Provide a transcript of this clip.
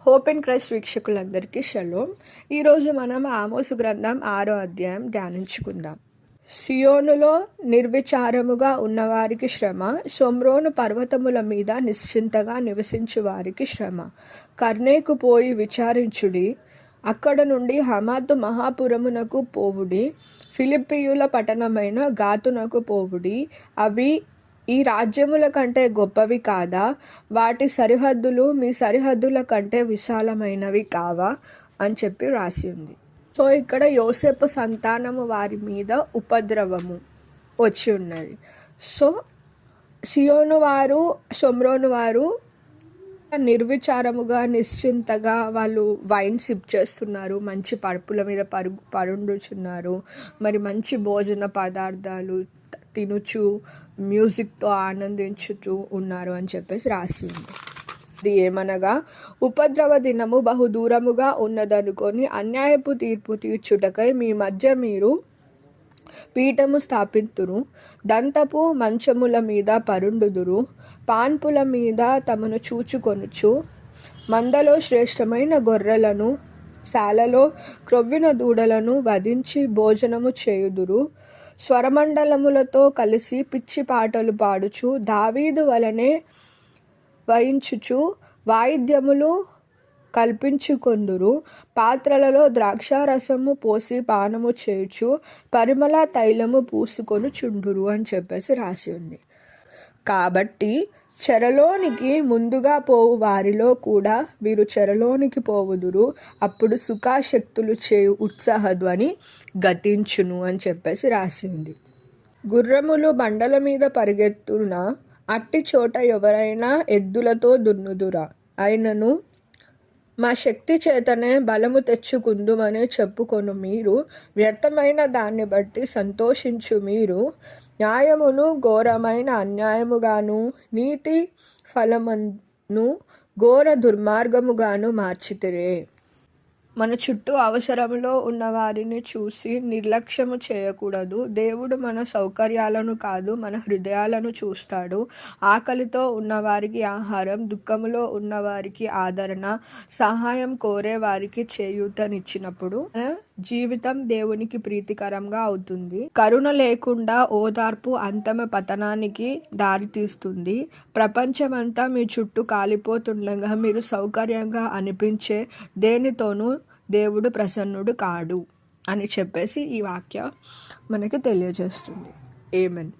Hope and Christ వీక్షకులందరికీ షలోం. ఈరోజు మనం ఆమోసు గ్రంథం 6వ అధ్యాయం ధ్యానించుకుందాం. సియోనులో నిర్విచారముగా ఉన్నవారికి శ్రమ, షోమ్రోను పర్వతముల మీద నిశ్చింతగా నివసించు వారికి శ్రమ. కర్నేకు పోయి విచారించుడి, అక్కడ నుండి హమాతు మహాపురమునకు పోవుడి, ఫిలిప్పీయుల పట్టణమైన గాతునకు పోవుడి. అవి ఈ రాజ్యముల కంటే గొప్పవి కాదా? వాటి సరిహద్దులు మీ సరిహద్దుల కంటే విశాలమైనవి కావా అని చెప్పి రాసి ఉంది. సో ఇక్కడ యోసేపు సంతానము వారి మీద ఉపద్రవము వచ్చి ఉన్నది. సో సియోను వారు, షోమ్రోను వారు నిర్విచారముగా నిశ్చింతగా వాళ్ళు వైన్ సిప్ చేస్తున్నారు, మంచి పరుపుల మీద పరుండుచున్నారు, మరి మంచి భోజన పదార్థాలు తినుచు మ్యూజిక్తో ఆనందించుతూ ఉన్నారు అని చెప్పేసి రాసి ఉంది. ఇది ఏమనగా, ఉపద్రవ దినము బహు దూరముగా ఉన్నదనుకొని అన్యాయపు తీర్పు తీర్చుటకై మీ మధ్య మీరు పీఠము స్థాపింతురు, దంతపు మంచముల మీద పరుండుదురు, పాన్పుల మీద తమను చూచుకొనుచు, మందలో శ్రేష్టమైన గొర్రెలను శాలలో క్రొవ్విన దూడలను వధించి భోజనము చేయుదురు, స్వరమండలములతో కలిసి పిచ్చి పాటలు పాడుచు దావీదు వలనే వయించుచు వాయిద్యములు కల్పించుకొందురు, పాత్రలలో ద్రాక్షారసము పోసి పానము చేయుచు పరిమళ తైలము పూసుకొని చుండురు అని చెప్పేసి రాసి ఉంది. కాబట్టి చెరలోనికి ముందుగా పోవు వారిలో కూడా వీరు చెరలోనికి పోవుదురు, అప్పుడు సుఖాశక్తులు చేయు ఉత్సాహధ్వని గతించును అని చెప్పేసి రాసి ఉంది. గుర్రములు బండల మీద పరిగెత్తున అట్టి చోట ఎవరైనా ఎద్దులతో దున్నుదురా? అయినను మా శక్తి చేతనే బలము తెచ్చుకుందుమని చెప్పుకొను మీరు, వ్యర్థమైన దాన్ని బట్టి సంతోషించు మీరు, న్యాయమును ఘోరమైన అన్యాయముగాను నీతి ఫలమును ఘోర దుర్మార్గముగాను మార్చితిరే. మన చుట్టూ అవసరంలో ఉన్న వారిని చూసి నిర్లక్ష్యము చేయకూడదు. దేవుడు మన సౌకర్యాలను కాదు, మన హృదయాలను చూస్తాడు. ఆకలితో ఉన్నవారికి ఆహారం, దుఃఖములో ఉన్నవారికి ఆదరణ, సహాయం కోరే వారికి చేయూతనిచ్చినప్పుడు జీవితం దేవునికి ప్రీతికరంగా అవుతుంది. కరుణ లేకుండా ఓదార్పు అంతమ పతనానికి దారితీస్తుంది. ప్రపంచమంతా మీ చుట్టూ కాలిపోతుండగా మీరు సౌకర్యంగా అనిపించే దేనితోనూ దేవుడు ప్రసన్నుడు కాడు అని చెప్పేసి ఈ వాక్యం మనకి తెలియజేస్తుంది. ఆమేన్.